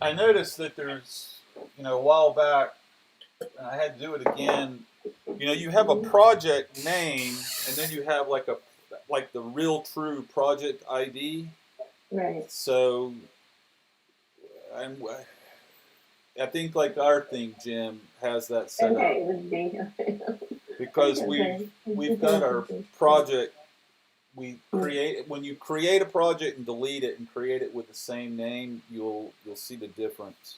I noticed that there's, a while back, and I had to do it again. You have a project name, and then you have like the real true project ID. Right. So, I'm, I think like our thing, Jim, has that set up Okay, it was B. because Okay. we've got our project. We create when you create a project and delete it and create it with the same name, you'll see the difference.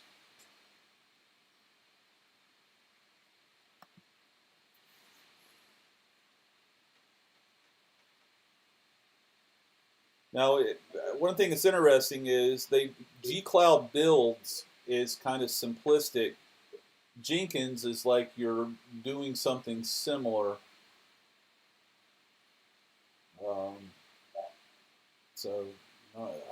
Now, one thing that's interesting is G-Cloud builds is kind of simplistic. Jenkins is like you're doing something similar. Um, so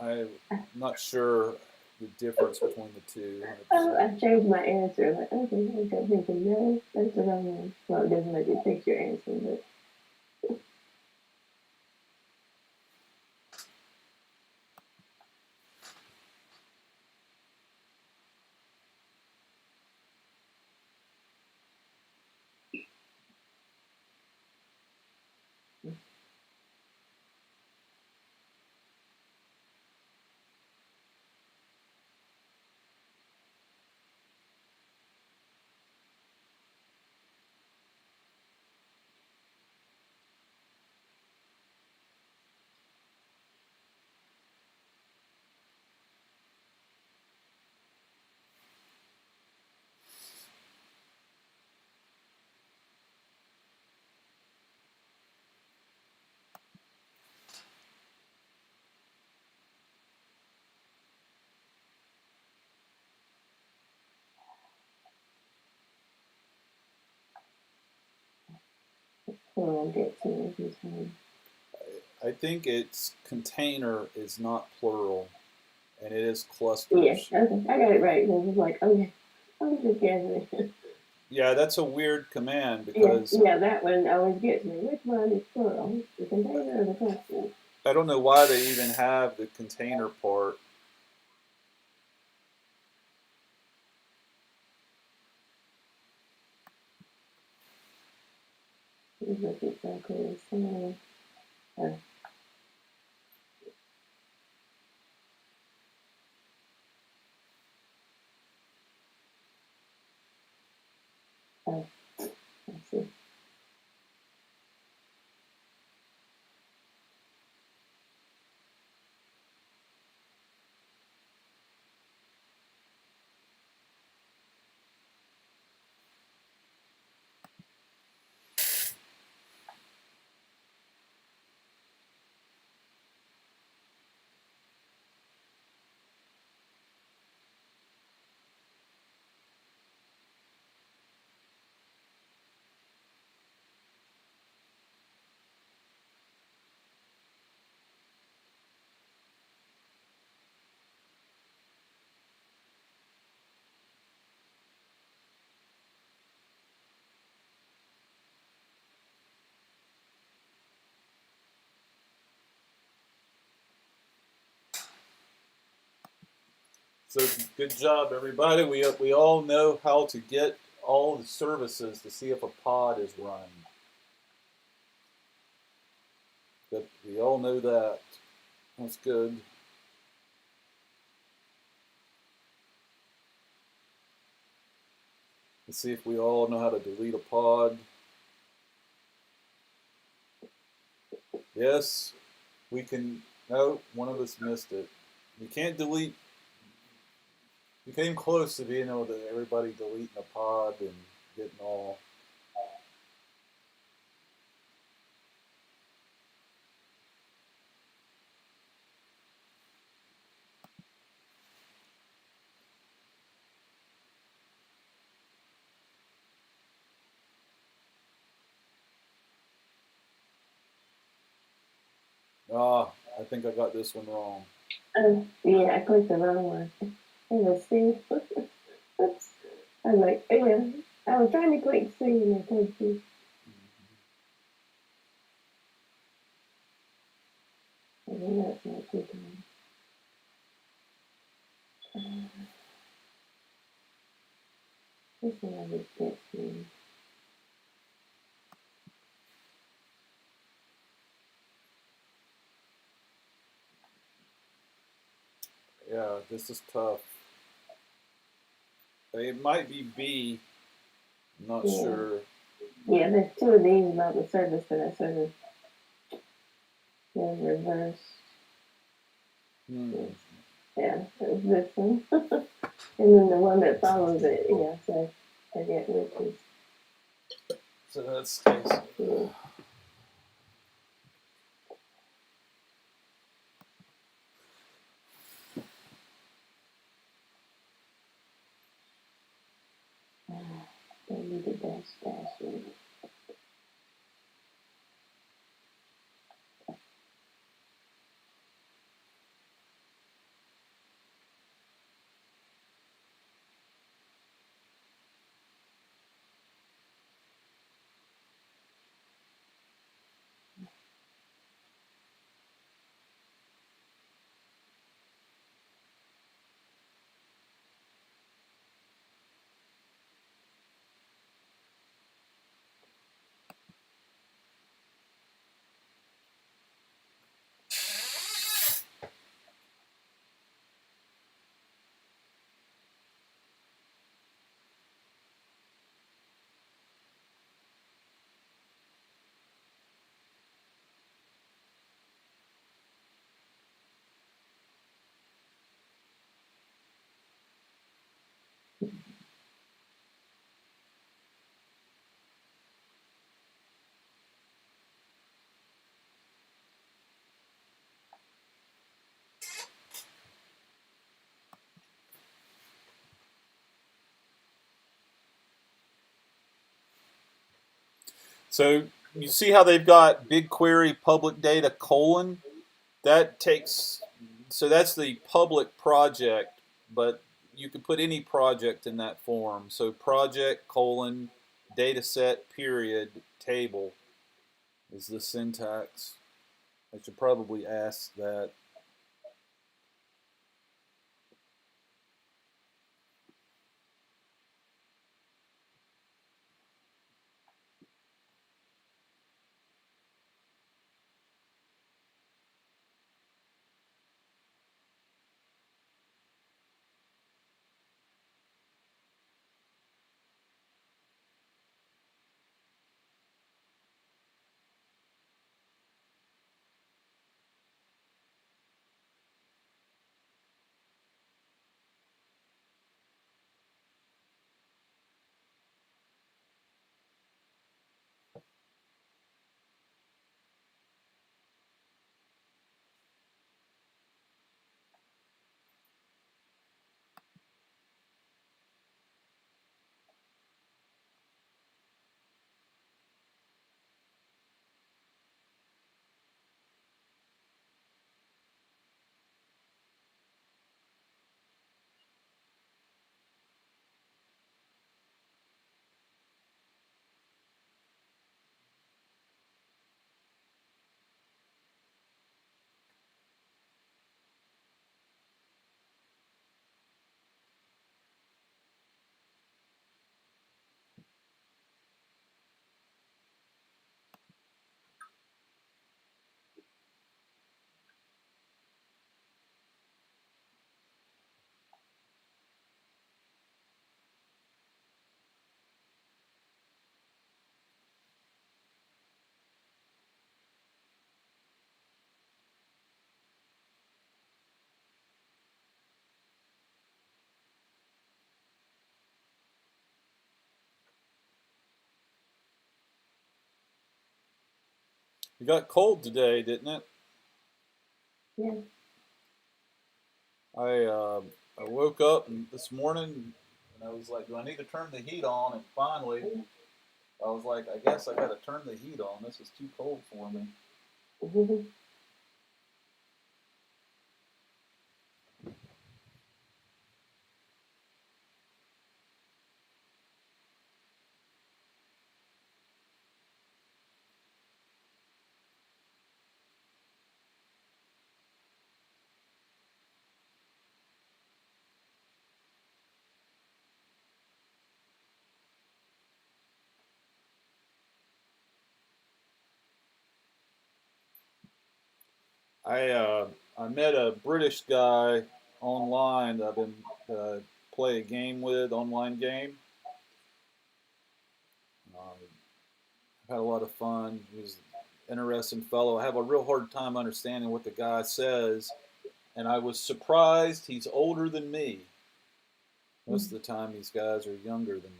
I'm not sure the difference between the two. Oh, I changed my answer. Like, okay, I got thinking, no, that's the wrong one. Well, it doesn't let you pick your answer, but. I'll get to it every time. I think it's container is not plural, and it is clusters. Yes, okay, I got it right. It was like, okay, I was just guessing. Yeah, that's a weird command because yeah, that one always gets me. Which one is plural? The container or the cluster? I don't know why they even have the container part. Let's look at exactly the same. I see. So good job, everybody. We all know how to get all the services to see if a pod is run. But we all know that. That's good. Let's see if we all know how to delete a pod. Yes, we can. No, one of us missed it. You can't delete. You came close to being able to everybody deleting a pod and getting all. Ah, I think I got this one wrong. Yeah, I clicked the wrong one. Let's see. Oops. I was like, yeah, I was trying to click C and I clicked C. And then that's not clicking. This one I just can't see. Yeah, this is tough. It might be B. I'm not sure. Yeah, there's two of these about the service that I sort of reversed. Yeah, it was this one. And then the one that follows it, yeah, so I forget which is. So that's case. Yeah. They need the dash. So you see how they've got BigQuery public data colon? That takes, so that's the public project, but you can put any project in that form. So project colon dataset period table is the syntax. I should probably ask that. It got cold today, didn't it? Yeah. I woke up this morning and I was like, do I need to turn the heat on? And finally, I was like, I guess I got to turn the heat on. This is too cold for me. I met a British guy online that I've been play a game with, online game. I've had a lot of fun. He's an interesting fellow. I have a real hard time understanding what the guy says, and I was surprised he's older than me. Most of the time, these guys are younger than me.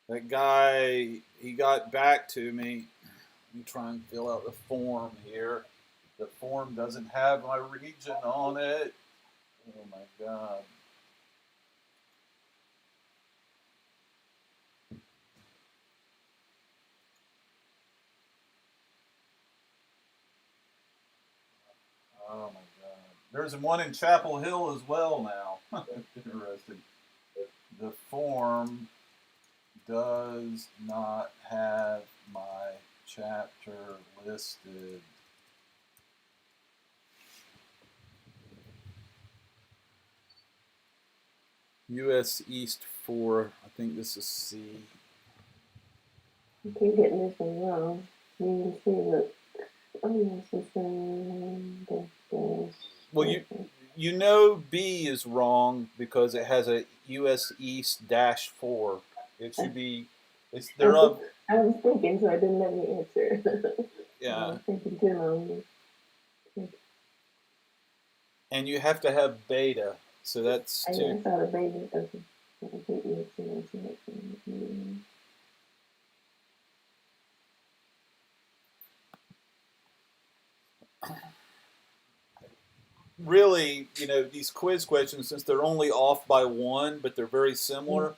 That guy, he got back to me. Let me try and fill out the form here. The form doesn't have my region on it. Oh my God. Oh my God. There's one in Chapel Hill as well now. Interesting. The form does not have my chapter listed. US East 4. I think this is C. I keep getting this one wrong. You can see, look. Oh, yes, it's Well, you know B is wrong because it has a US East dash 4. It should be. It's they're up. I was thinking, so I didn't let me answer. Yeah. I was thinking too long. And you have to have beta, so that's I two. saw the baby. Really, you know, these quiz questions, since they're only off by one, but they're very similar,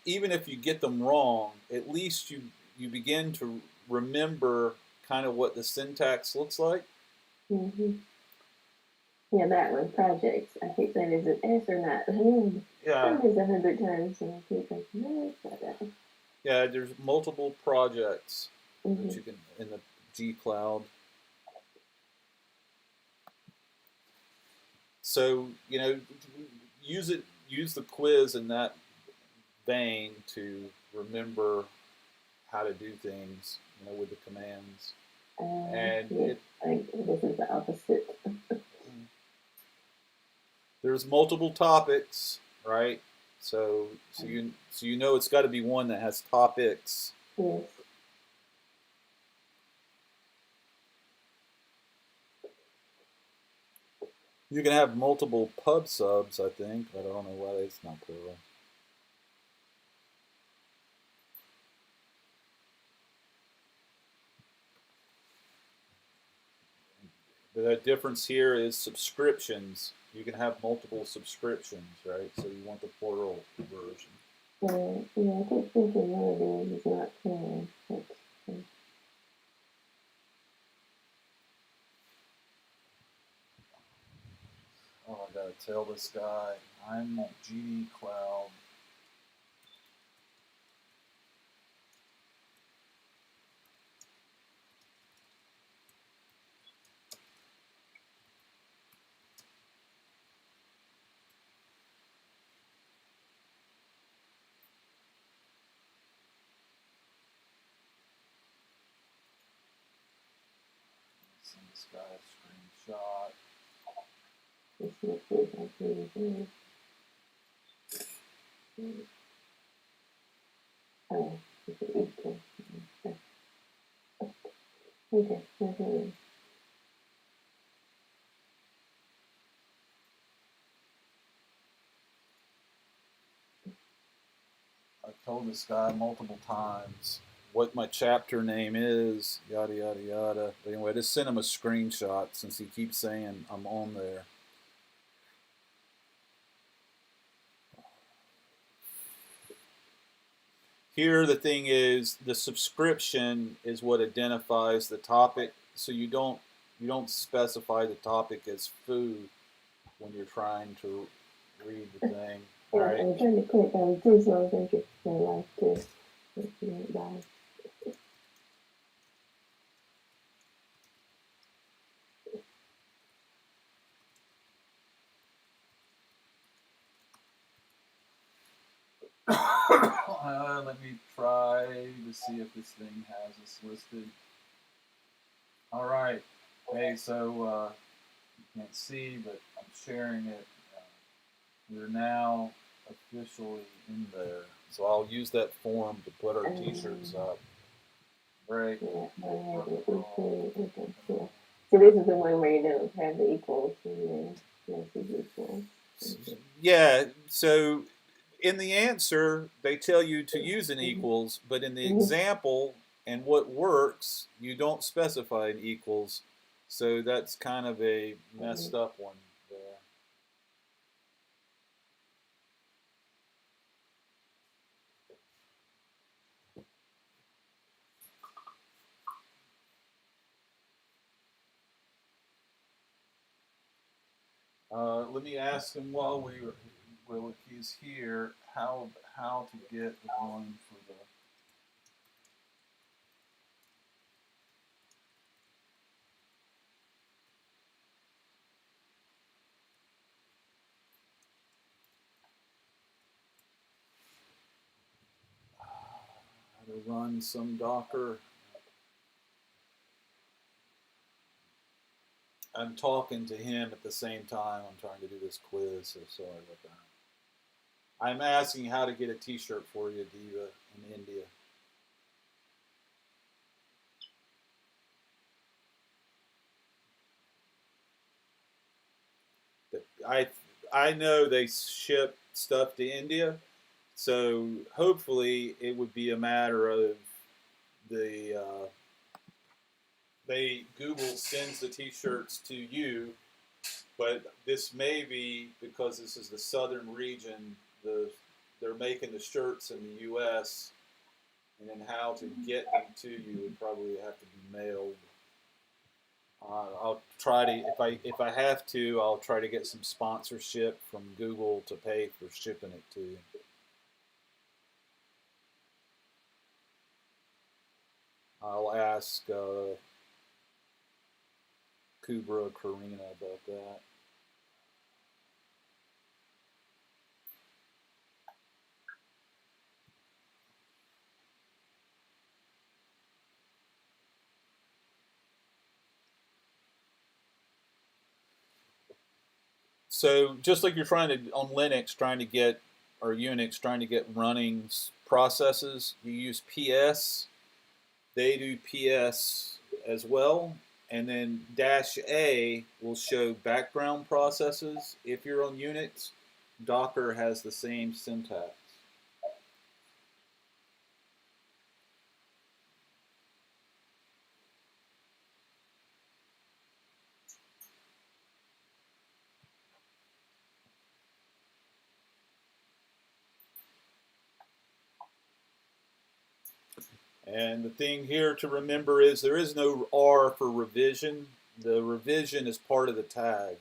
even if you get them wrong, at least you begin to remember kind of what the syntax looks like. Yeah, that one, projects. I keep saying, is it S or not? Yeah. It's 100 times, and I keep thinking, no, it's not that. Yeah, there's multiple projects that you can in the G Cloud. So, you know, use the quiz in that vein to remember how to do things, you know, with the commands. And this is the opposite. There's multiple topics, right? So you know it's got to be one that has topics. Yes. You can have multiple pub subs, I think, but I don't know why it's not plural. The difference here is subscriptions. You can have multiple subscriptions, right? So you want the plural version. Yeah, I keep thinking one of them is not plural. Oh, I gotta tell this guy I'm GD Cloud. Send this guy a screenshot. Oh, okay. I've told this guy multiple times what my chapter name is, yada yada yada. But anyway, I just sent him a screenshot since he keeps saying I'm on there. Here the thing is, the subscription is what identifies the topic, so you don't specify the topic as food when you're trying to read the thing. Yeah, All right. I'm trying to click on two songs and my life too. Bye. Let me try to see if this thing has us listed. All right. Hey, so you can't see, but I'm sharing it. We're now officially in there. So I'll use that form to put our t-shirts up. Right. Yeah, so this is the one where you don't have the equals and message equals. Yeah, so in the answer, they tell you to use an equals, but in the example and what works, you don't specify an equals. So that's kind of a messed up one there. Let me ask him while he's here, how to get the one for how to run some Docker. I'm talking to him at the same time. I'm trying to do this quiz, so sorry about that. I'm asking how to get a T-shirt for you, Diva, in India. I know they ship stuff to India, so hopefully it would be a matter of the Google sends the T-shirts to you, but this may be because this is the southern region. They're making the shirts in the U.S. and then how to get them to you would probably have to be mailed. I'll try to if I have to, I'll try to get some sponsorship from Google to pay for shipping it to you. I'll ask Kubra Karina about that. So just like you're trying to on Linux, trying to get or Unix, trying to get running processes, you use PS. They do PS as well, and then -A will show background processes. If you're on Unix, Docker has the same syntax. And the thing here to remember is there is no R for revision. The revision is part of the tag.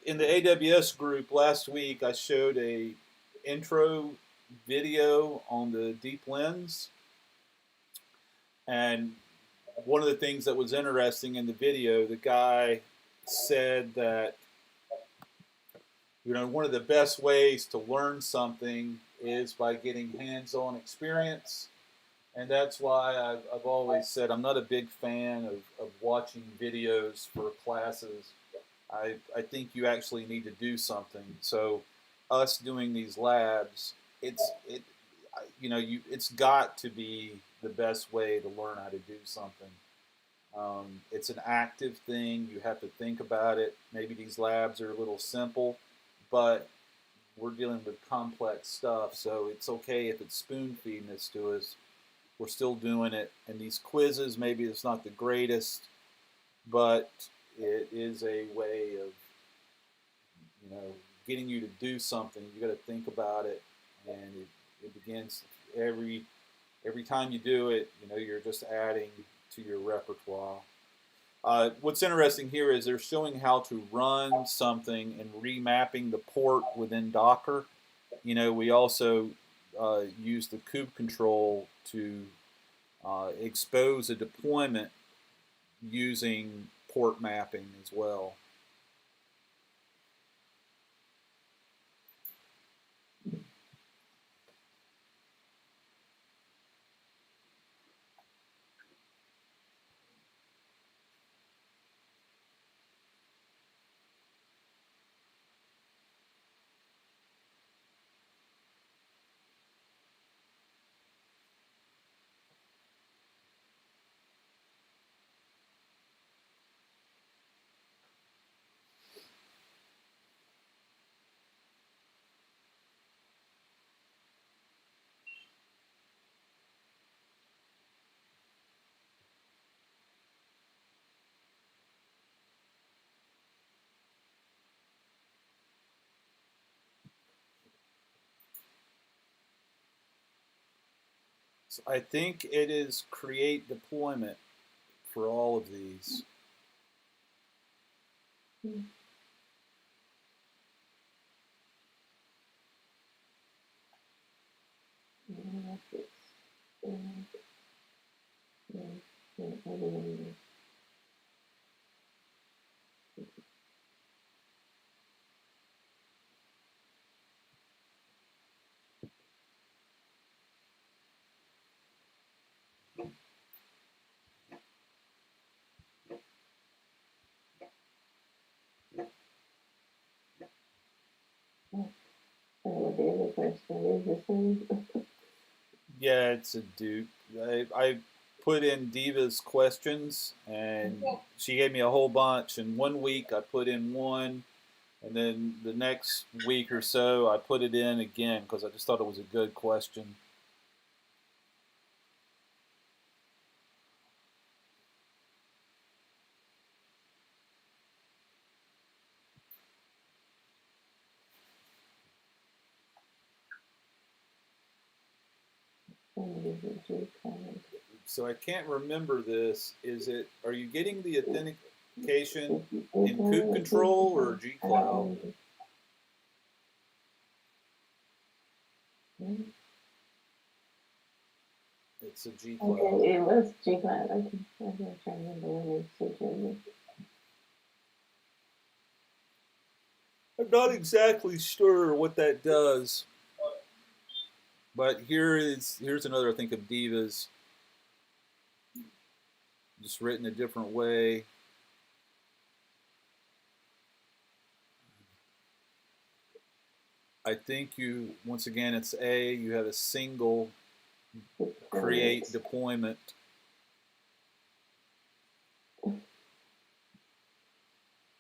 In the AWS group last week, I showed a intro video on the deep lens. And one of the things that was interesting in the video, the guy said that one of the best ways to learn something is by getting hands-on experience. And that's why I've always said I'm not a big fan of watching videos for classes. I think you actually need to do something. So us doing these labs, it's got to be the best way to learn how to do something. It's an active thing. You have to think about it. Maybe these labs are a little simple, but we're dealing with complex stuff. So it's okay if it's spoon feeding this to us. We're still doing it. And these quizzes, maybe it's not the greatest, but it is a way of getting you to do something. You got to think about it, and it begins every time you do it. You're just adding to your repertoire. What's interesting here is they're showing how to run something and remapping the port within Docker. We also use the kube control to expose a deployment using port mapping as well. So I think it is create deployment for all of these. The other question is the same. Yeah, it's a dupe. I put in Diva's questions, and she gave me a whole bunch. And 1 week I put in one, and then the next week or so I put it in again because I just thought it was a good question. So I can't remember this. Are you getting the authentication in kube control or G-Cloud? It's a G-Cloud. Okay, it was G-Cloud. Okay, I was trying to remember when they switched over. I'm not exactly sure what that does, but here's another I think of Diva's, just written a different way. I think once again it's you have a single create deployment.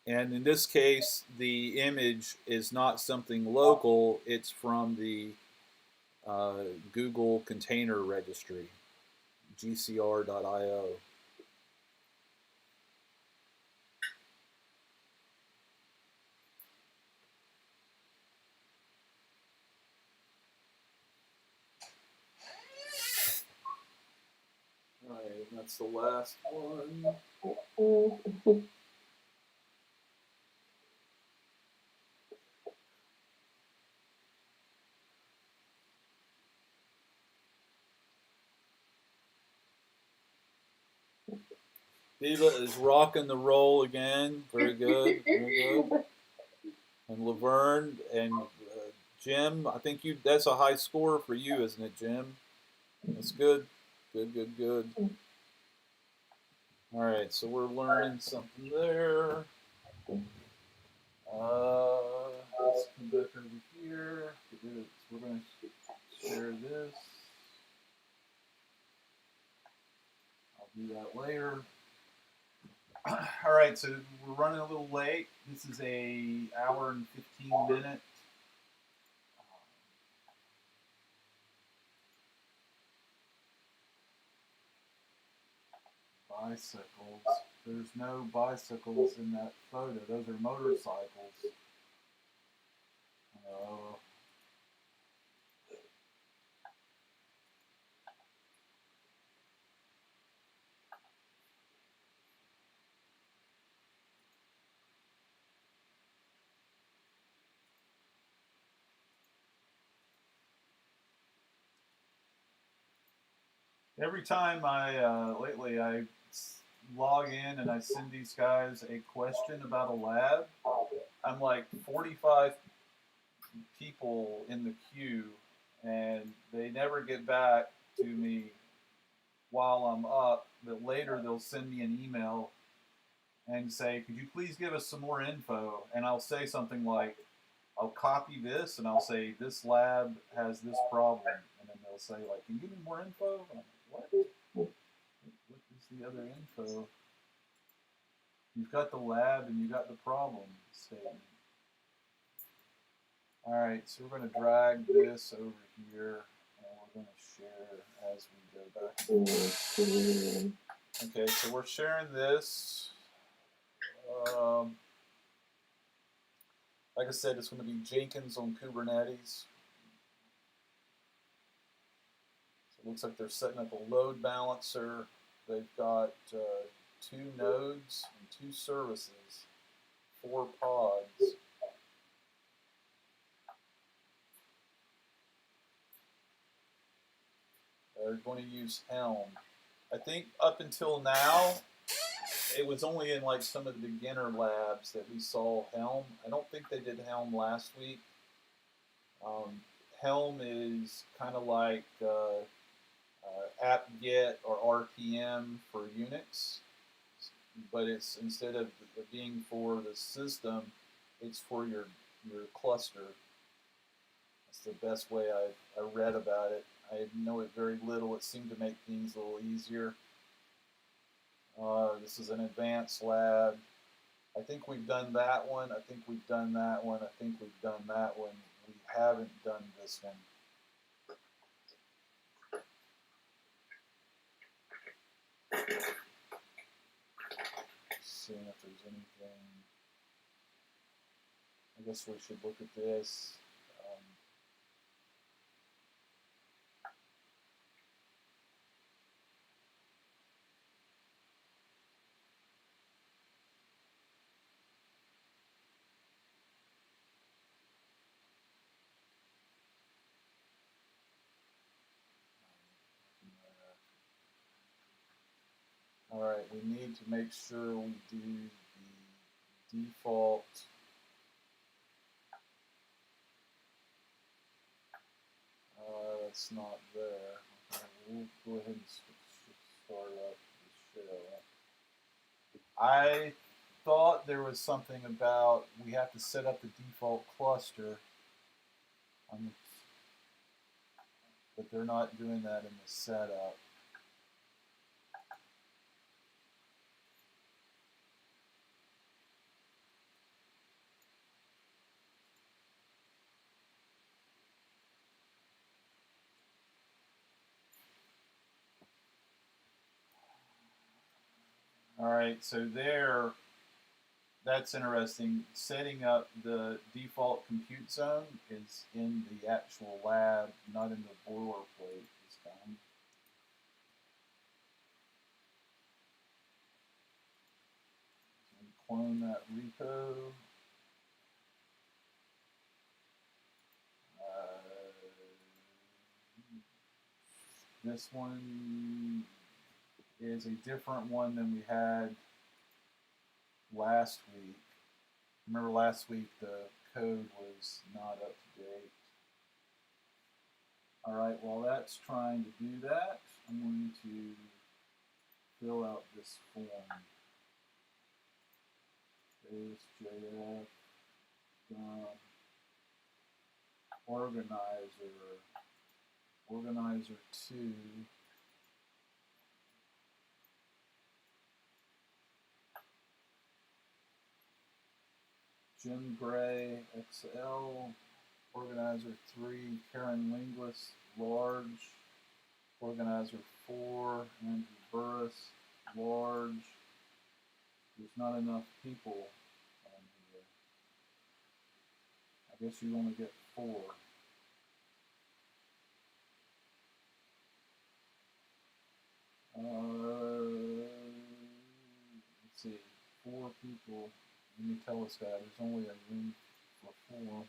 And in this case, the image is not something local, it's from the Google Container Registry, gcr.io. All right, and that's the last one. Diva is rocking the roll again. Very good. Very good. And Laverne and Jim, I think that's a high score for you, isn't it, Jim? That's good. Good, good, good. All right, so we're learning something there. Let's come back over here. We're going to share this. I'll do that later. All right, so we're running a little late. This is a hour and 15 minute. Bicycles. There's no bicycles in that photo. Those are motorcycles. Uh, every time lately I log in and I send these guys a question about a lab, I'm like 45 people in the queue, and they never get back to me while I'm up. But later they'll send me an email and say, "Could you please give us some more info?" And I'll say something like, "I'll copy this and I'll say this lab has this problem," and then they'll say like, "Can you give me more info?" And I'm like, "What? What is the other info? You've got the lab and you got the problem statement." All right, so we're going to drag this over here, and we're going to share as we go back. Okay, so we're sharing this. Like I said, it's going to be Jenkins on Kubernetes. So it looks like they're setting up a load balancer. They've got 2 nodes and 2 services, 4 pods. They're going to use Helm. I think up until now, it was only in like some of the beginner labs that we saw Helm. I don't think they did Helm last week. Helm is kind of like apt-get or RPM for Unix, but it's instead of being for the system, it's for your cluster. That's the best way I read about it. I know it very little. It seemed to make things a little easier. This is an advanced lab. I think we've done that one. I think we've done that one. I think we've done that one. We haven't done this one. Seeing if there's anything. I guess we should look at this. All right, we need to make sure we do the default. That's not there. Okay, we'll go ahead and start up the show. I thought there was something about we have to set up the default cluster, but they're not doing that in the setup. All right, so that's interesting. Setting up the default compute zone is in the actual lab, not in the boilerplate this time. So clone that repo. This one, is a different one than we had last week. Remember last week the code was not up to date. All right, while that's trying to do that, I'm going to fill out this form. There's JF, organizer 2. Jim Gray, XL, organizer 3, Karen Linguist, large, organizer 4, Andrew Burris, large. There's not enough people on here. I guess you only get 4. Let's see, 4 people. Let me tell this guy there's only a room for 4.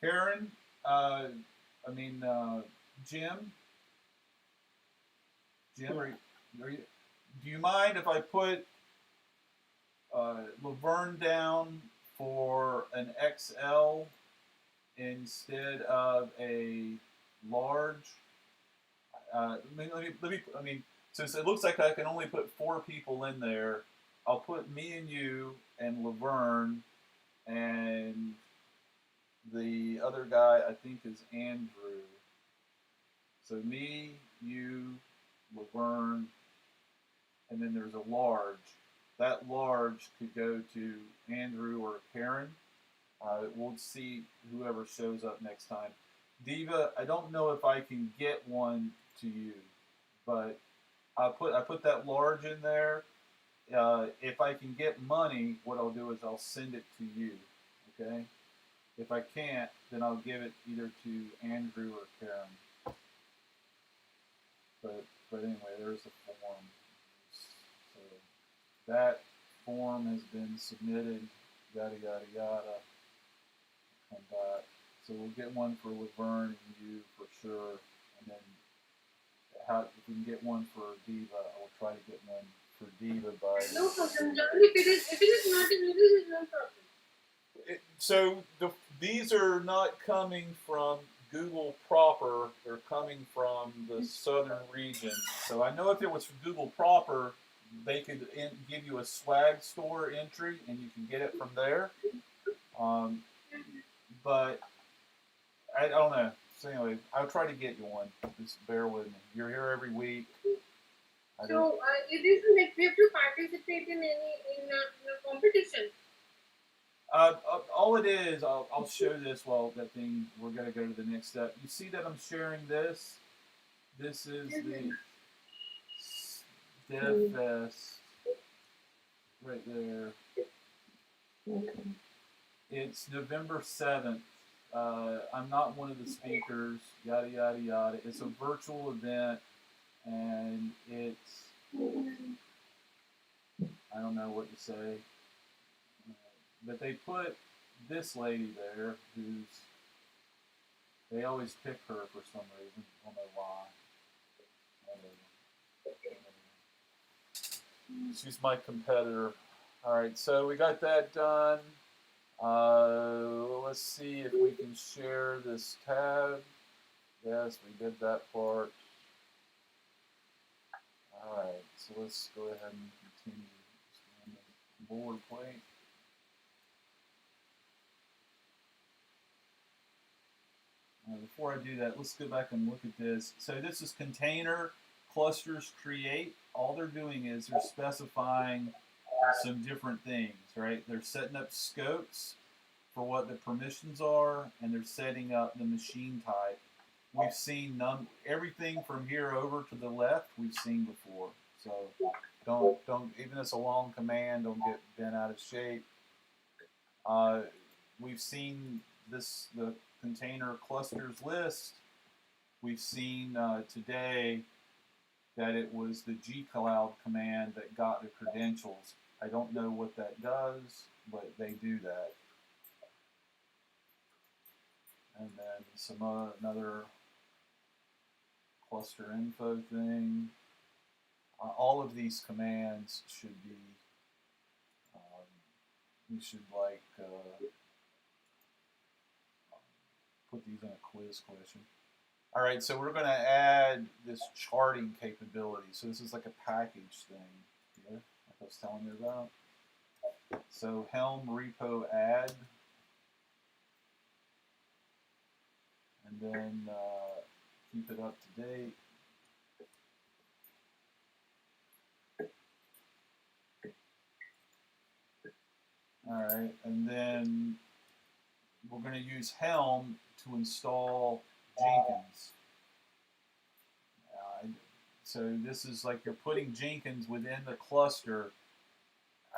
Karen, Jim, do you mind if I put Laverne down for an XL instead of a large? Since it looks like I can only put 4 people in there, I'll put me and you and Laverne, and the other guy I think is Andrew. So me, you, Laverne, and then there's a large. That large could go to Andrew or Karen. We'll see whoever shows up next time. Diva, I don't know if I can get one to you, but I put that large in there. If I can get money, what I'll do is I'll send it to you. Okay. If I can't, then I'll give it either to Andrew or Karen. But anyway, there's the form. So that form has been submitted. Yada yada yada. Come back. So we'll get one for Laverne and you for sure, and then if we can get one for Diva, I'll try to get one for Diva by. No problem. If it is not in English, it's no problem. So these are not coming from Google proper; they're coming from the southern region. So I know if it was from Google proper, they could give you a swag store entry, and you can get it from there. But I don't know. So anyway, I'll try to get you one. Just bear with me. You're here every week. So it isn't like we have to participate in a competition. All it is, I'll show this while that thing. We're gonna go to the next step. You see that I'm sharing this. This is the DevFest right there. Okay. It's November 7th. I'm not one of the speakers. Yada yada yada. It's a virtual event, and it's I don't know what to say. But they put this lady there they always pick her for some reason. I don't know why. She's my competitor. All right, so we got that done. Let's see if we can share this tab. Yes, we did that part. All right, so let's go ahead and continue on the boilerplate. Before I do that, let's go back and look at this. So this is container clusters create. All they're doing is they're specifying some different things, right? They're setting up scopes for what the permissions are, and they're setting up the machine type. We've seen everything from here over to the left we've seen before. So don't even if it's a long command, don't get bent out of shape. We've seen the container clusters list. we've seen today that it was the gcloud command that got the credentials. I don't know what that does, but they do that. And then some another cluster info thing. All of these commands should be, you should like put these in a quiz question. All right, so we're going to add this charting capability. So this is like a package thing here, like I was telling you about. So Helm repo add, and then keep it up to date. All right, and then we're going to use Helm to install Jenkins. So this is like you're putting Jenkins within the cluster.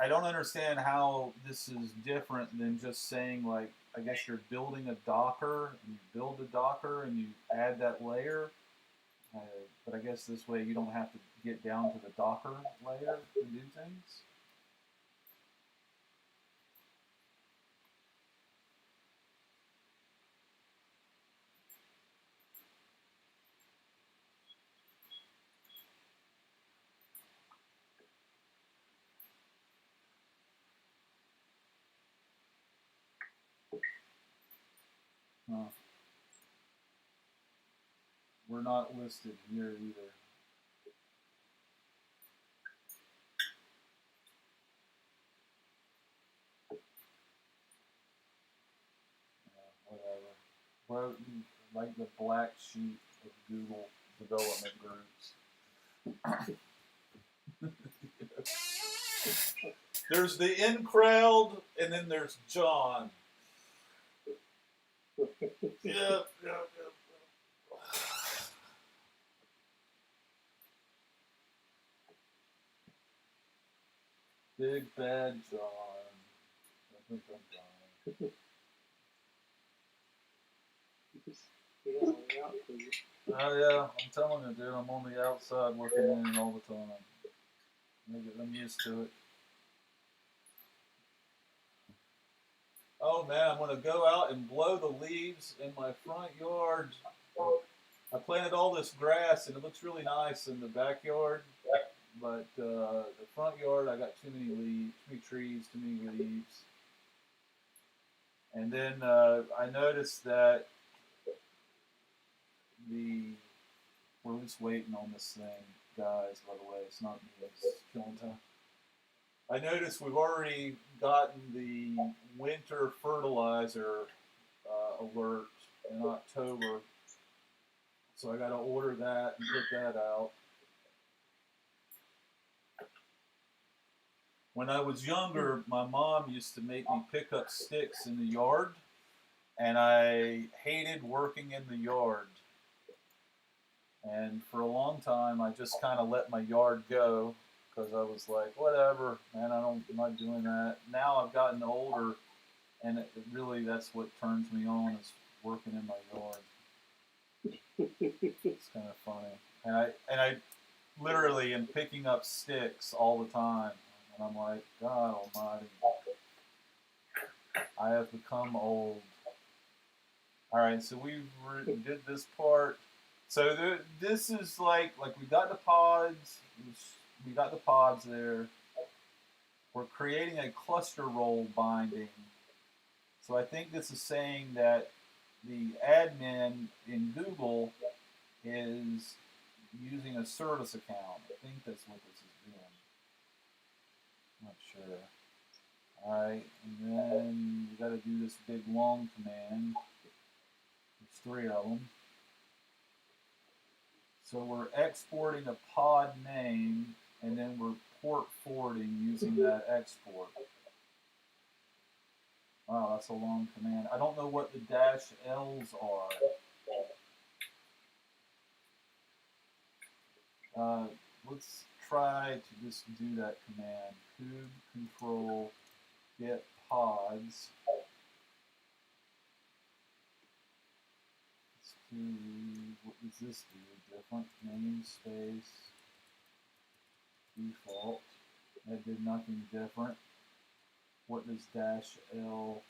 I don't understand how this is different than just saying, like, I guess you're building a Docker, and you build a Docker and you add that layer. But I guess this way you don't have to get down to the Docker layer to do things. Huh. We're not listed here either. Whatever. Well, like the black sheep of Google development groups. There's the in crowd, and then there's John. Yeah. Big bad John. Oh yeah, I'm telling you, dude. I'm on the outside looking in all the time. I'm used to it. Oh man, I'm gonna go out and blow the leaves in my front yard. I planted all this grass and it looks really nice in the backyard, but the front yard I got too many leaves, too many trees, too many leaves. And then I noticed that we're just waiting on this thing, guys. By the way, it's not me. It's killing time. I noticed we've already gotten the winter fertilizer alert in October, so I got to order that and put that out. When I was younger, my mom used to make me pick up sticks in the yard, and I hated working in the yard. And for a long time, I just kind of let my yard go because I was like, whatever, man, I'm not doing that. Now I've gotten older, and really that's what turns me on is working in my yard. It's kind of funny. And I literally am picking up sticks all the time. And I'm like, God almighty, I have become old. All right, so we did this part. So this is like we got the pods. We got the pods there. We're creating a cluster role binding. So I think this is saying that the admin in Google is using a service account. I think that's what this is doing. I'm not sure. Alright, and then we got to do this big long command. There's 3 of them. So we're exporting a pod name, and then we're port forwarding using that export. Wow, that's a long command. I don't know what the -Ls are. Let's try to just do that command. Kube control get pods. Let's do does this do? Different namespace default. That did nothing different. What does -L?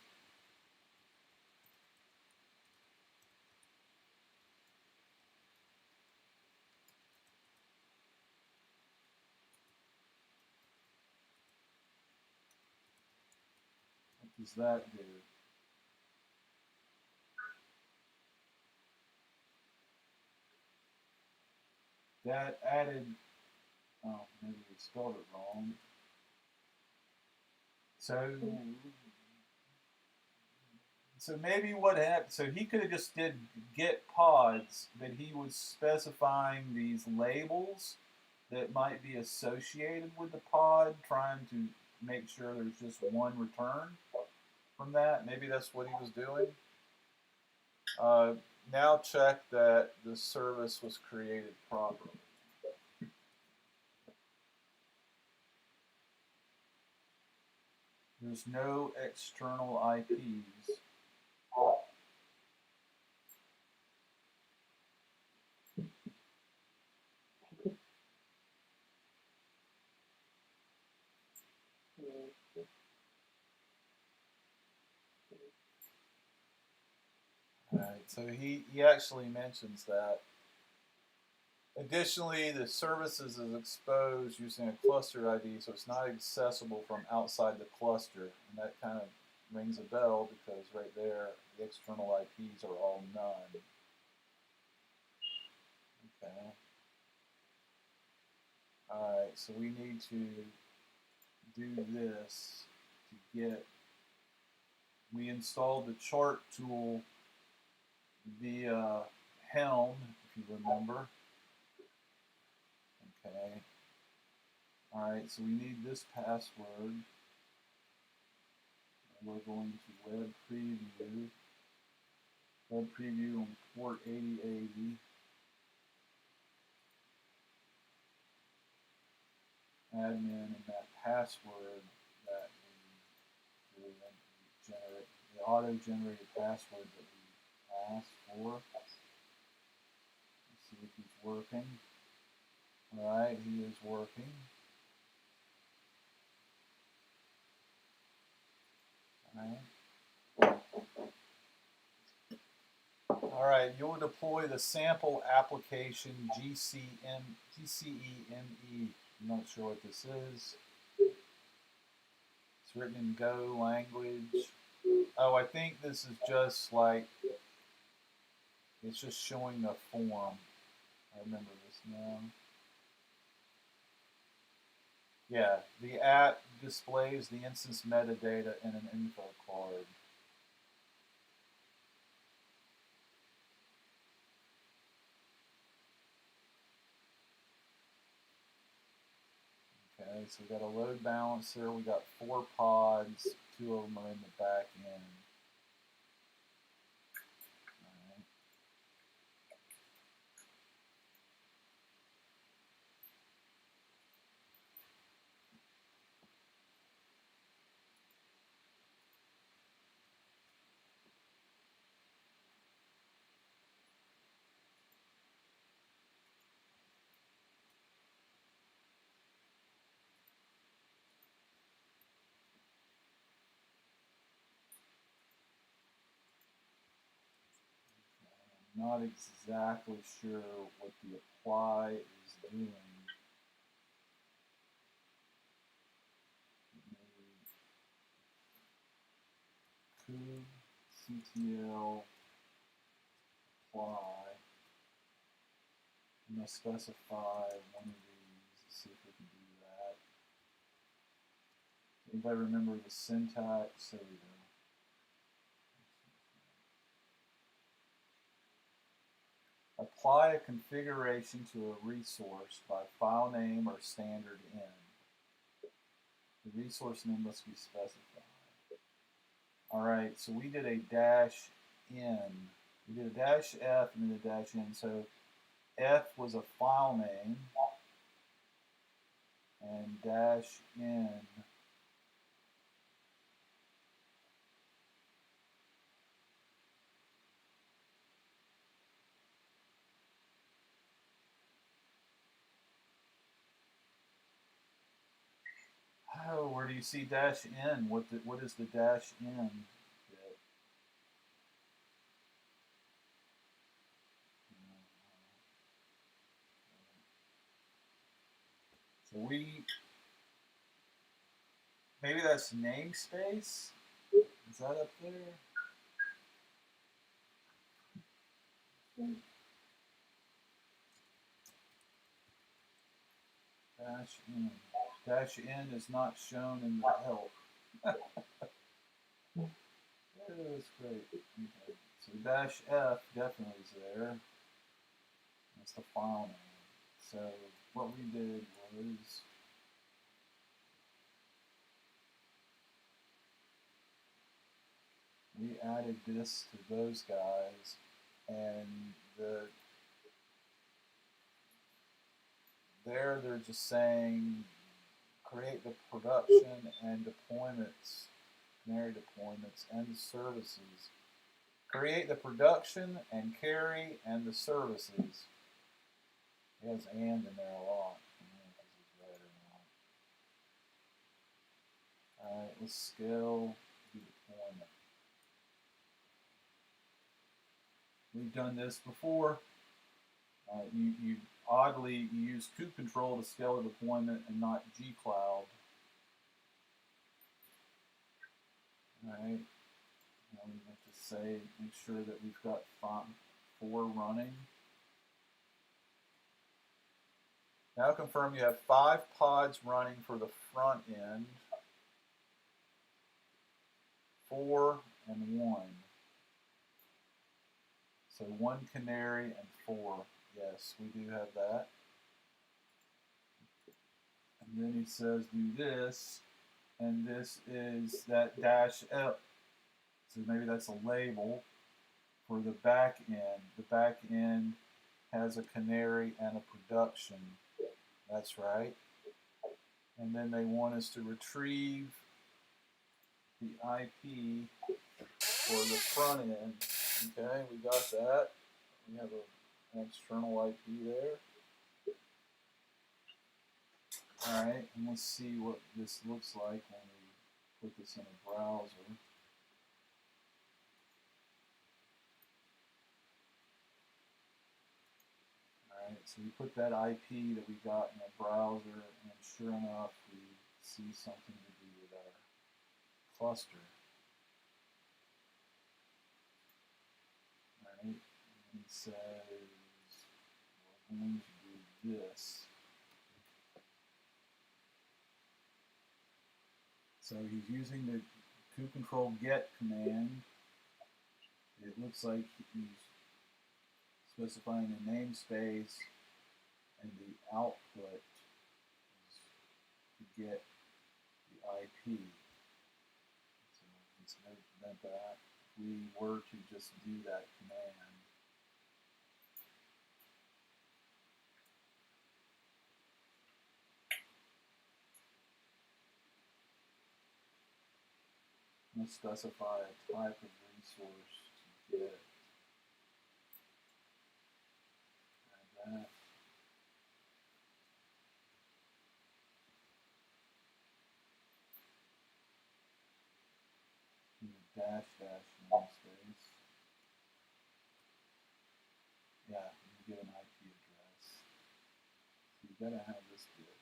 What does that do? That added, oh, maybe we spelled it wrong. So maybe what happened, so he could have just did get pods, but he was specifying these labels that might be associated with the pod, trying to make sure there's just one return from that. Maybe that's what he was doing. Now check that the service was created properly. There's no external IPs. Alright, so he actually mentions that. Additionally, the services is exposed using a cluster ID, so it's not accessible from outside the cluster. And that kind of rings a bell because right there, the external IPs are all none. Okay. Alright, so we need to do this to get, we installed the chart tool via Helm, if you remember. Okay. Alright, so we need this password. We're going to web preview. Web preview on port 8080. Admin and that password that we generate, the auto-generated password that we asked for. Let's see if he's working. Alright, he is working. Alright, you'll deploy the sample application GCEME. I'm not sure what this is. It's written in Go language. Oh, I think this is just like, it's just showing the form. I remember this now. Yeah, the app displays the instance metadata in an info card. Okay, so we got a load balancer, we got 4 pods, 2 of them are in the back end. Not exactly sure what the apply is doing. kubectl apply. I'm going to specify one of these. Let's see if we can do that. Anybody remember the syntax? There we go. Apply a configuration to a resource by file name or standard in. The resource name must be specified. Alright, so we did a -n. We did a -f and then a -n. So F was a file name and -n you see dash n? What is the dash n bit? So maybe that's namespace. Is that up there? Dash n. Dash n is not shown in the help. That's great. Okay. So dash f definitely is there. That's the file name. So what we did was we added this to those guys, and they're just saying create the production and deployments, canary deployments and the services. Create the production and carry and the services. It has and in there a lot. Alright, let's scale the deployment. We've done this before. You oddly use kubecontrol to scale a deployment and not gcloud. Alright. Now we have to say, make sure that we've got 4 running. Now confirm you have 5 pods running for the front end. 4 and 1. So 1 canary and 4. Yes, we do have that. And then he says do this, and this is that dash L. So maybe that's a label for the back end. The back end has a canary and a production. That's right. And then they want us to retrieve the IP for the front end. Okay, we got that. We have an external IP there. Alright, and let's see what this looks like when we put this in a browser. Alright, so we put that IP that we got in a browser, and sure enough, we see something to do with our cluster. Alright, and it says we're going to do this. So he's using the kubecontrol get command. It looks like he's specifying a namespace, and the output is to get the IP. So let's note that if we were to just do that command, let's specify a type of resource to get. Add that. Dash namespace. Yeah, you get an IP address. So you gotta have this bit.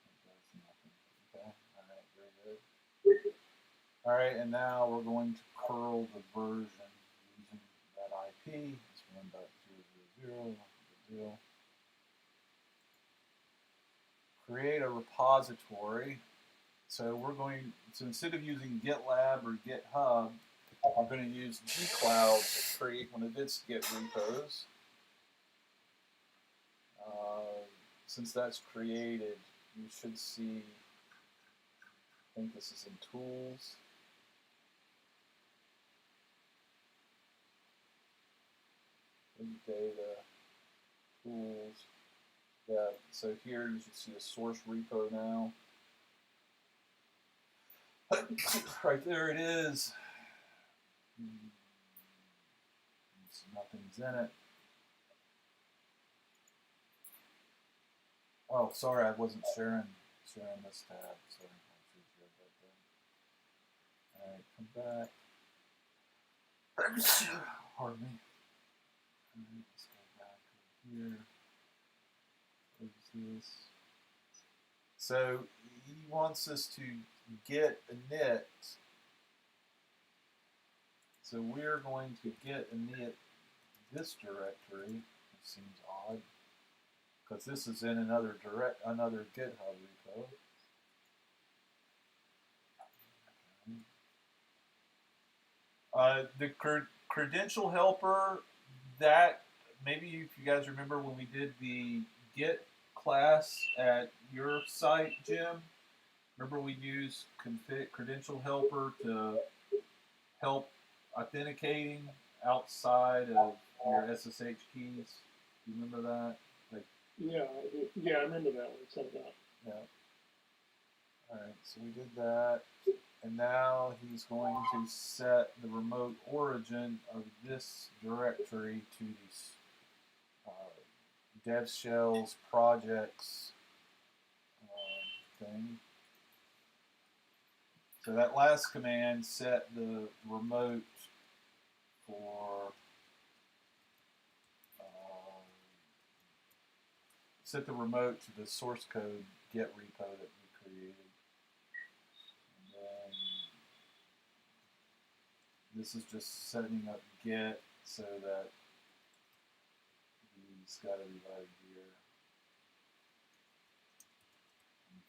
It does nothing. Okay, alright, very good. Alright, and now we're going to curl the version using that IP. It's 1.0.0.0. Create a repository. So we're going, so instead of using GitLab or GitHub, we're going to use gcloud to create one of its Git repos. Since that's created, you should see, I think this is in tools. Big data, tools. Yeah, so here you should see a source repo now. Right there it is. Nothing's in it. Oh, sorry, I wasn't sharing sharing this tab. Sorry, I should have that done. All right, come back. Pardon me. All right, let's go back over here. What is this? So he wants us to get init. So we're going to get init this directory. It seems odd because this is in another GitHub repo. The credential helper, that maybe if you guys remember when we did the Git class at your site, Jim, remember we used config credential helper to help authenticating outside of your SSH keys. Do you remember that? Like, yeah, I remember that one. Said that. yeah. All right, so we did that. And now he's going to set the remote origin of this directory to these dev shells projects thing. So that last command set the remote for set the remote to the source code Git repo that we created. And then this is just setting up Git so that he's got everybody here.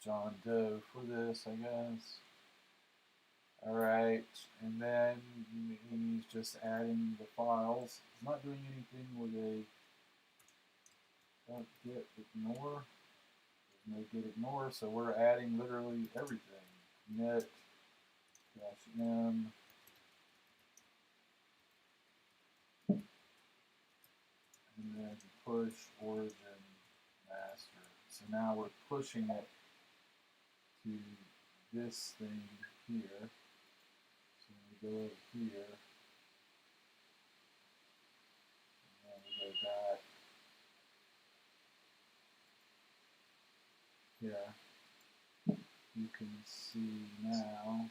John Doe for this, I guess. Alright, and then he's just adding the files. He's not doing anything with a git ignore. There's no git ignore, so we're adding literally everything. Net -m. And then push origin master. So now we're pushing it to this thing here. So we go over here. And then we go back. Yeah. You can see now.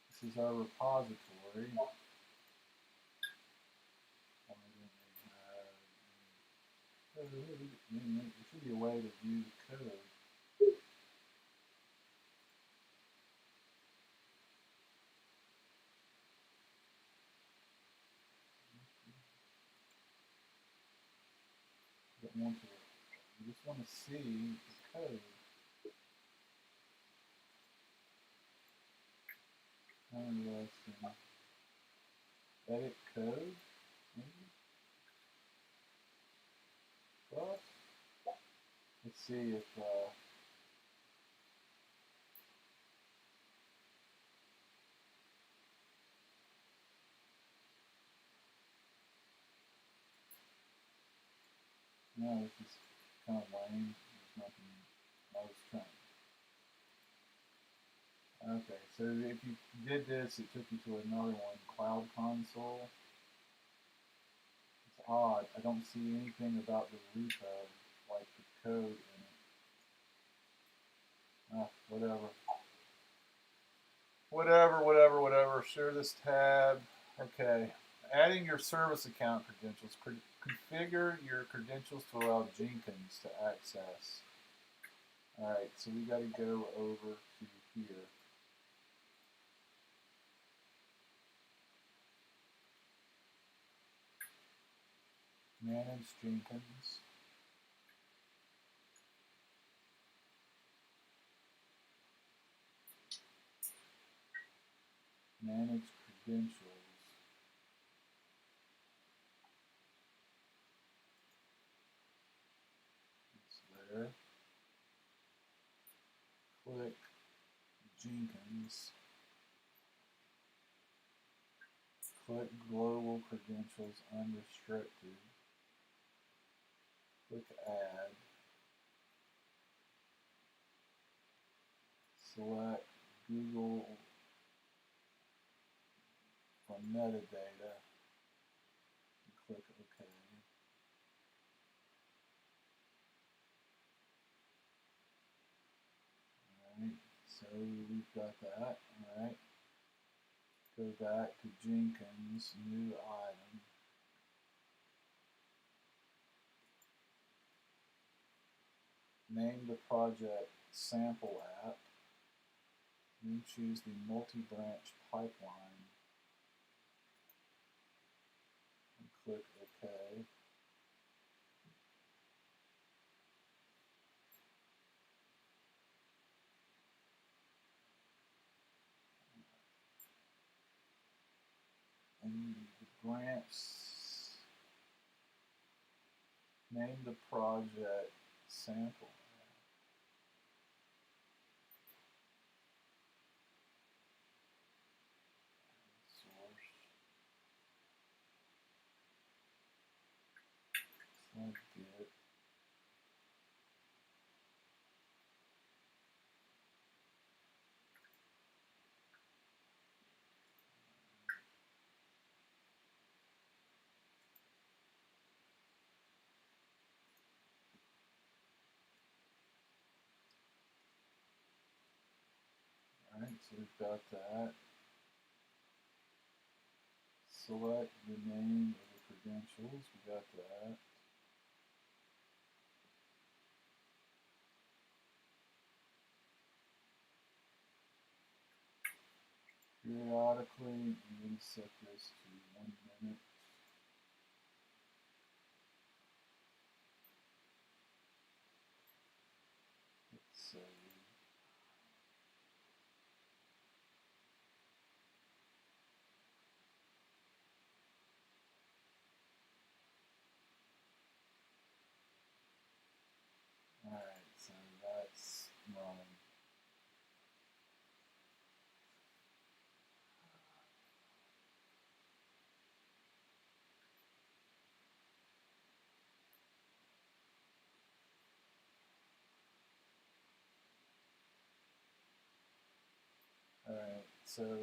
This is our repository. There should be a way to view the code. You just want to see the code. Interesting. Edit code, maybe? Well, let's see if no, this is kind of lame. There's nothing I was trying. Okay, so if you did this, it took you to another one, Cloud Console. It's odd. I don't see anything about the repo, like the code in it. Whatever. Whatever. Share this tab. Okay. Adding your service account credentials. Configure your credentials to allow Jenkins to access. Alright, so we got to go over to here. Manage Jenkins. Manage credentials. It's there. Click Jenkins. Click Global Credentials Unrestricted. Click Add. Select Google from metadata. And click OK. so we've got that. All right. Go back to Jenkins, new item. Name the project sample app. Then choose the multi-branch pipeline. And click OK. And the branch, name the project sample. Source. Select Git. Alright, so we've got that. Select the name of the credentials, we got that. Periodically, I'm going to set this to 1 minute. Let's say, alright, so that's running. Alright, so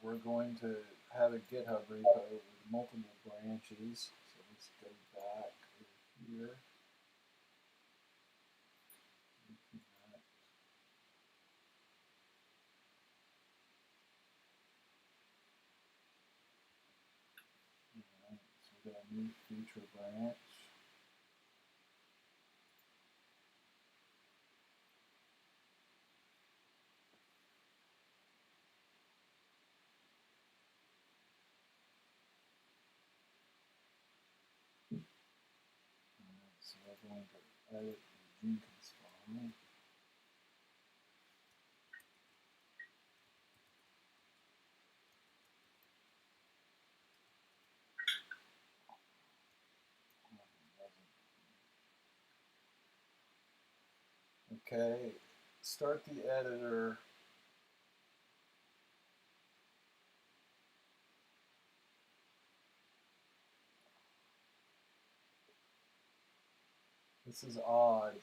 we're going to have a GitHub repo with multiple branches. So let's go back over here. Alright, so we got a new feature branch. Alright, so we're going to edit the Jenkins file. Okay, start the editor. This is odd.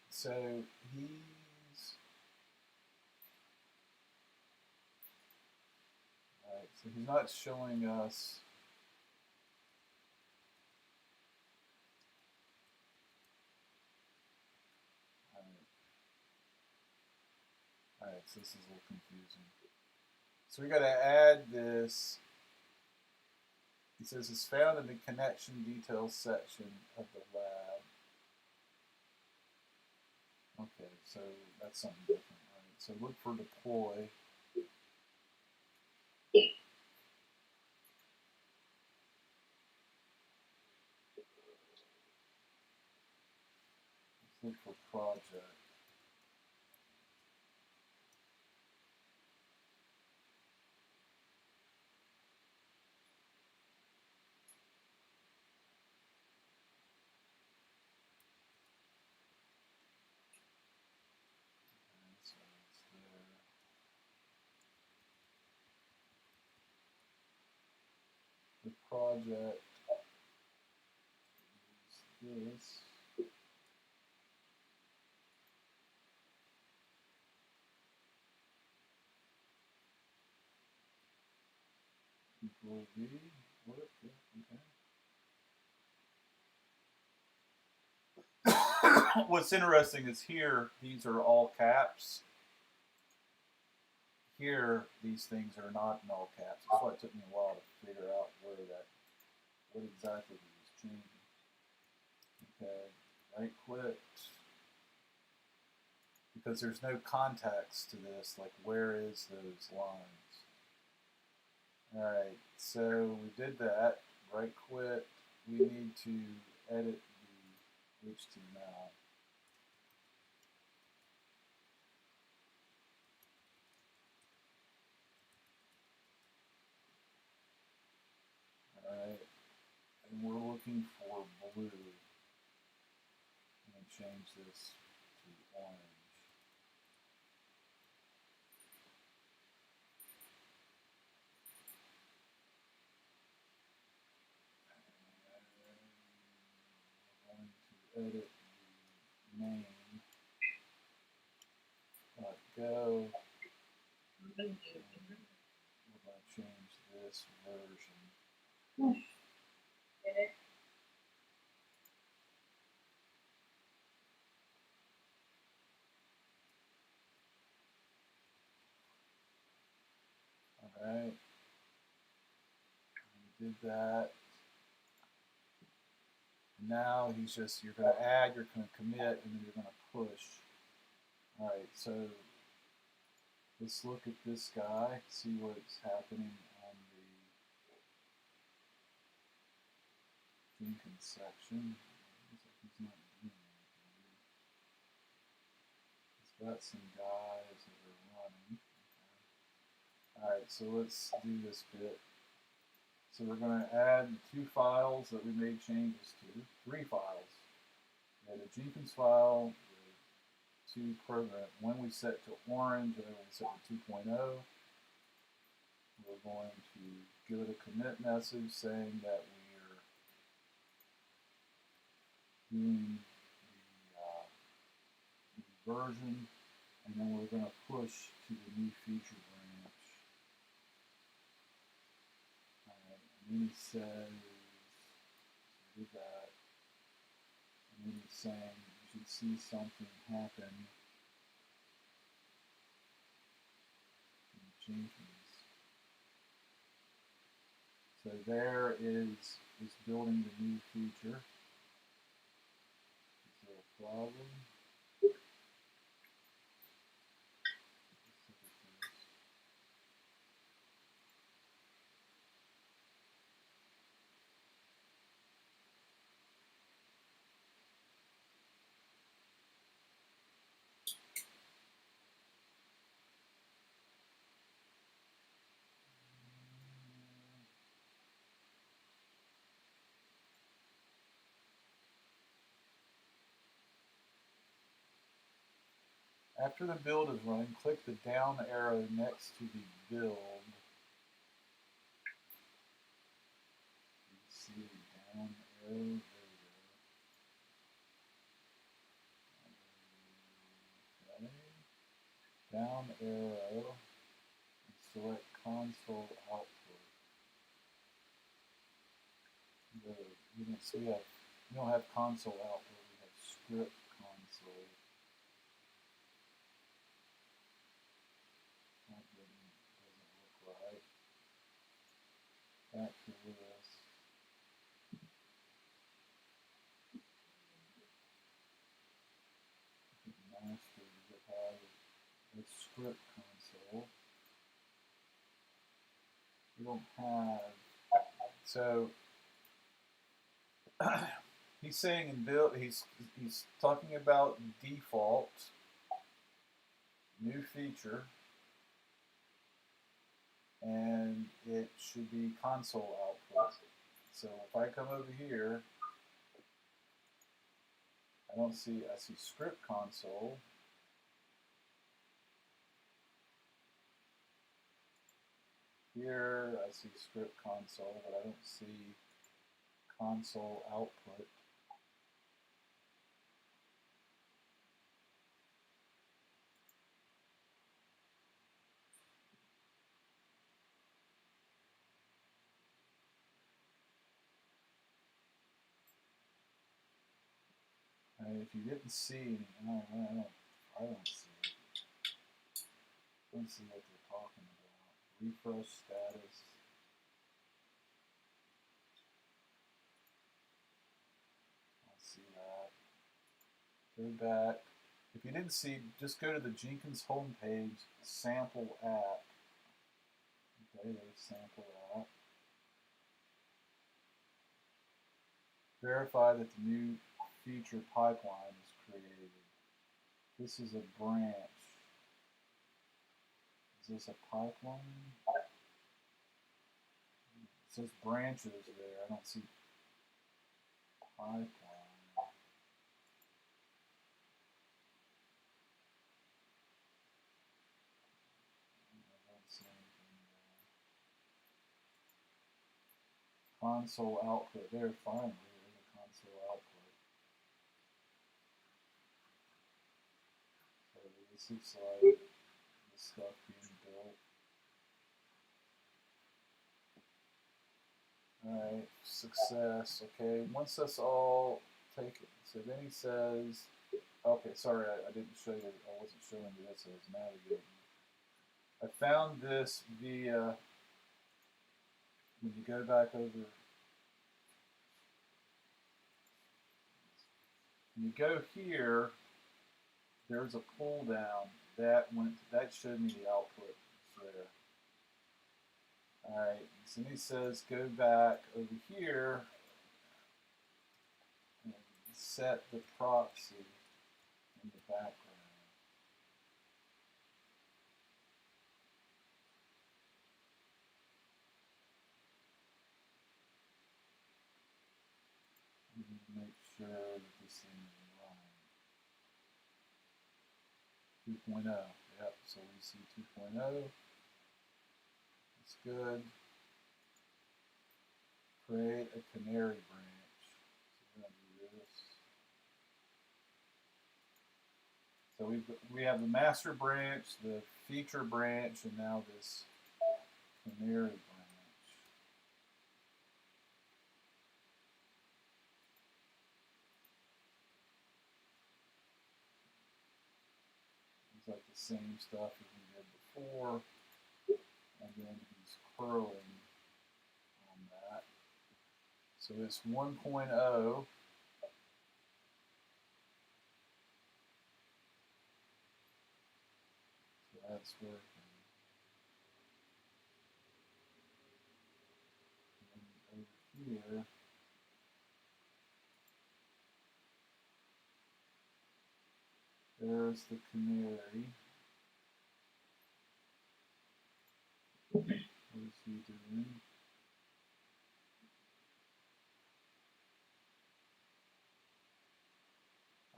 So he's not showing us. Alright, so this is a little confusing. So we got to add this. He says it's found in the connection details section of the lab. Okay, so that's something different, right? So look for deploy. Let's look for project. Okay, so it's there. The project is this. Control V. Work. Yeah, okay. What's interesting is here, these are all caps. here, these things are not in all caps. That's why it took me a while to figure out what exactly he was changing. Okay, right click. Because there's no context to this, like where is those lines? Alright, so we did that, right click, we need to edit the HTML. Alright, and we're looking for blue. I'm going to change this to orange. We're going to edit the name. Let go. We're going to change this version. Alright. We did that. Now he's just, you're going to add, you're going to commit, and then you're going to push. Alright, so let's look at this guy, see what's happening on the Jenkins section. Looks like he's not doing anything. He's got some guys that are running. Okay. Alright, so let's do this bit. So we're going to add 2 files that we made changes to, 3 files. We had a Jenkins file, 2 programs. One we set to orange, and then we set to 2.0. We're going to give it a commit message saying that we're doing the version, and then we're going to push to the new feature branch. And then he says, do that. And then he's saying you should see something happen in Jenkins. So there is building the new feature. Is there a problem? After the build is running, click the down arrow next to the build. You see the down arrow? There we go. Okay. Down arrow and select console output. We don't have console output, we have script console. That doesn't look right. Back to this. Master, you have a script console. We don't have, so he's saying in build, he's talking about default, new feature, and it should be console output. So if I come over here, I see script console. Here I see script console, but I don't see console output. And if you didn't see any, I don't see it. me see what they're talking about. Refresh status. I see that. Go back. If you didn't see, just go to the Jenkins homepage, sample app. Okay, there's sample app. Verify that the new feature pipeline is created. This is a branch. Is this a pipeline? It says branches there. I don't see pipeline. I don't see anything there. Console output. There, finally, there's a console output. So this looks like the stuff being built. Alright, success. Okay, once that's all taken, so then he says, okay, sorry, I didn't show you, I wasn't showing you this, I was navigating. I found this via, when you go back over, when you go here, there's a pull down that showed me the output there. Alright, so then he says go back over here and set the proxy in the background. We need to make sure that this thing is running. 2.0, yep, so we see 2.0. That's good. Create a canary branch. So we're going to do this. So we have the master branch, the feature branch, and now this canary branch. It's like the same stuff as we did before, and then he's curling on that. So it's 1.0. So that's working. And over here, there's the canary. What is he doing?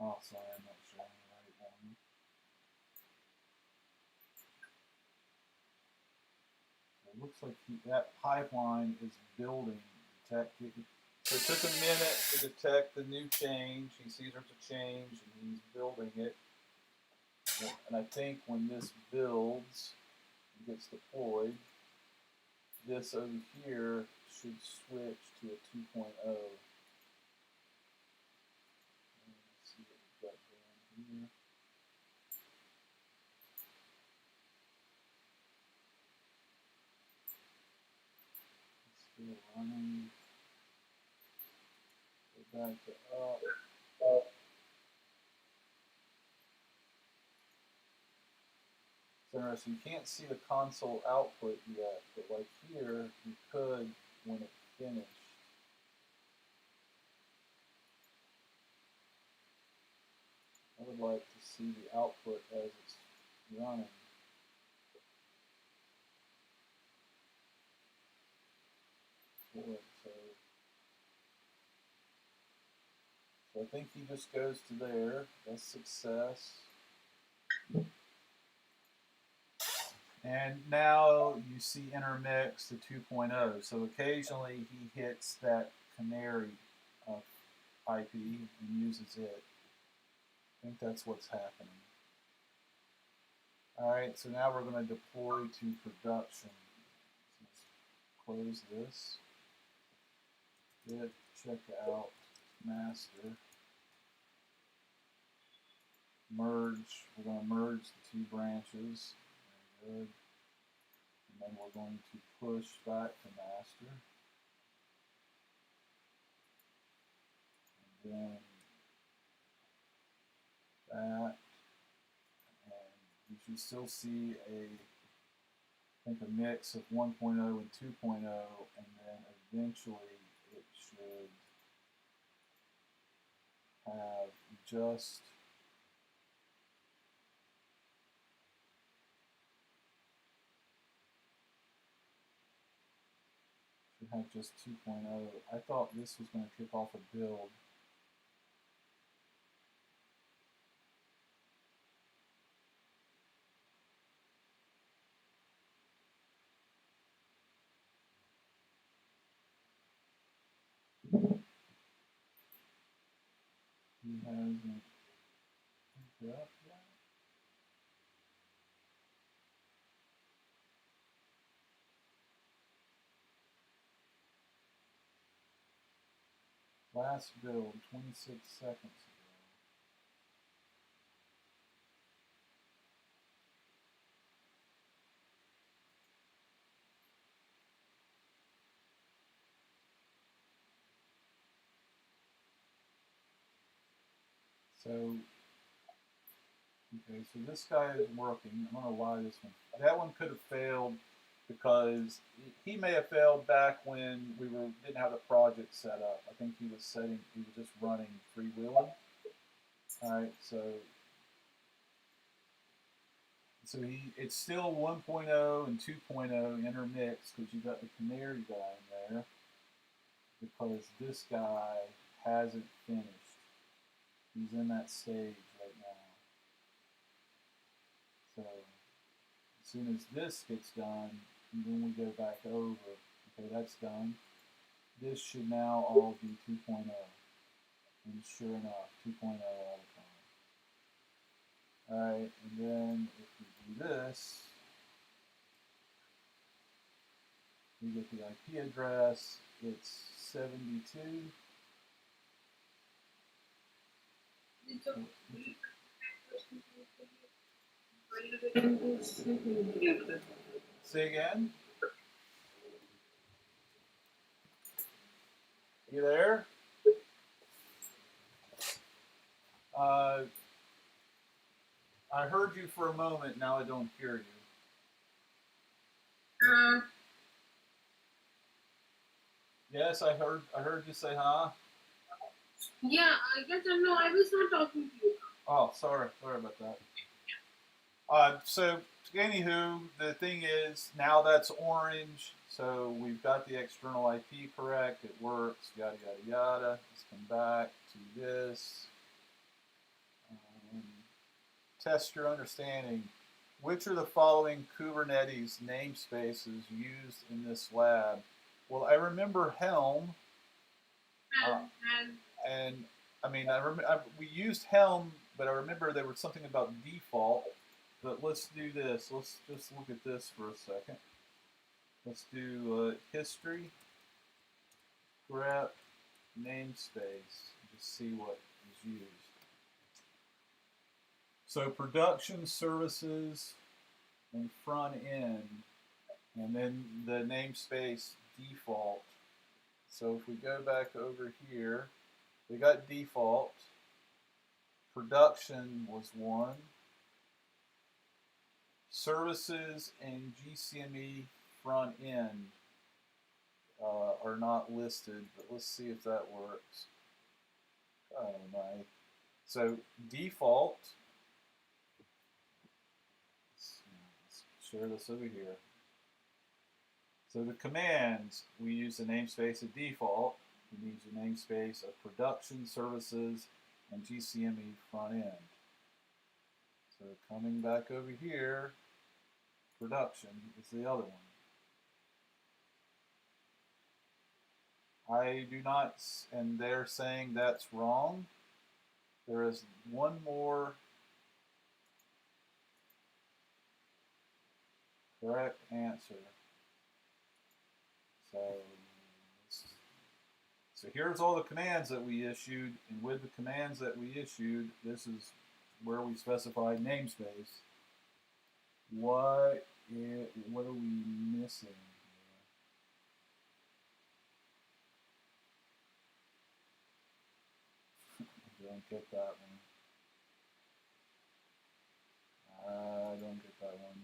Oh, sorry, I'm not showing the right one. It looks like that pipeline is building. So it took a minute to detect the new change. He sees there's a change and he's building it. And I think when this builds and gets deployed, this over here should switch to a 2.0. Let's see what we've got going here. It's still running. Go back to up. It's interesting. You can't see the console output yet, but like here, you could when it finished. I would like to see the output as it's running. So I think he just goes to there. That's success. And now you see intermix to 2.0. So occasionally he hits that canary IP and uses it. I think that's what's happening. Alright, so now we're going to deploy to production. So let's close this. Git check out master. Merge. We're going to merge the two branches. Good. And then we're going to push back to master. And then that. And you should still see I think a mix of 1.0 and 2.0, and then eventually it should have just should have just 2.0. I thought this was going to kick off a build. He hasn't picked it up yet. Last build, 26 seconds ago. So, okay, so this guy is working. I don't know why this one. That one could have failed because he may have failed back when we didn't have the project set up. I think he was just running freewheeling. All right, so it's still 1.0 and 2.0 intermixed because you got the canary guy in there because this guy hasn't finished. He's in that stage right now. So as soon as this gets done, and then we go back over. Okay, that's done. This should now all be 2.0. And sure enough, 2.0 all the time. Alright, and then if we do this, we get the IP address. It's 72. Say again? You there? I heard you for a moment, now I don't hear you. Yes, I heard you say huh? Yeah, I guess no, I was not talking to you. Oh, sorry about that. So anywho, the thing is, now that's orange, so we've got the external IP correct, it works, yada yada yada. Let's come back to this. Test your understanding. Which are the following Kubernetes namespaces used in this lab? Well, I remember Helm. And I mean, we used Helm, but I remember there was something about default. But let's do this. Let's just look at this for a second. Let's do history, grep, namespace, just see what is used. So production services and front end, and then the namespace default. So if we go back over here, we got default. Production was one. Services and GCME front end are not listed, but let's see if that works. Oh my. So default, let's share this over here. So the commands, we use the namespace of default. We use the namespace of production, services, and GCME front end. So coming back over here, production is the other one. I do not, and they're saying that's wrong. There is one more correct answer. So here's all the commands that we issued, and with the commands that we issued, this is where we specified namespace. what are we missing here? I don't get that one. I don't get that one.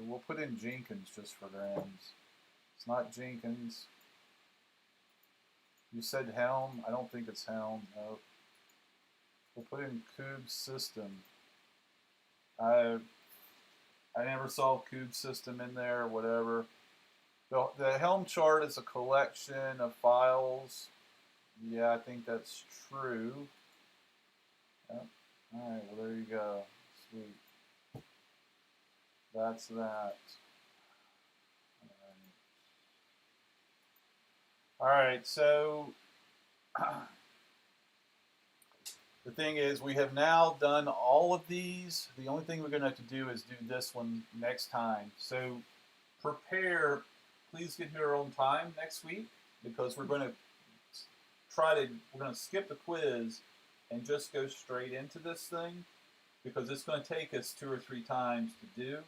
We'll put in Jenkins just for grams. It's not Jenkins. You said Helm. I don't think it's Helm. Nope. We'll put in kube system. I never saw kube system in there. Whatever. The Helm chart is a collection of files. Yeah, I think that's true. Yep. All right. Well, there you go. Sweet. That's that. All right, so the thing is, we have now done all of these. The only thing we're going to have to do is do this one next time. So prepare. Please get here on time next week, because we're going to skip the quiz and just go straight into this thing, because it's going to take us 2 or 3 times to do,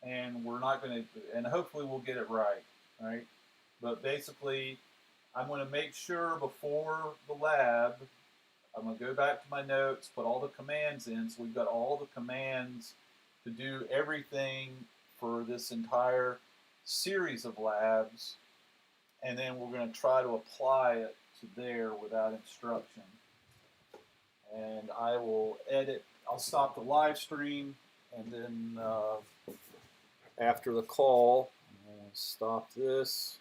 and we're not going to, and hopefully we'll get it right? But basically, I'm going to make sure before the lab, I'm going to go back to my notes, put all the commands in, so we've got all the commands to do everything for this entire series of labs, and then we're going to try to apply it to there without instruction. And I will edit, I'll stop the live stream, and then after the call, I'll stop this.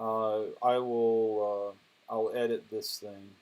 I'll edit this thing.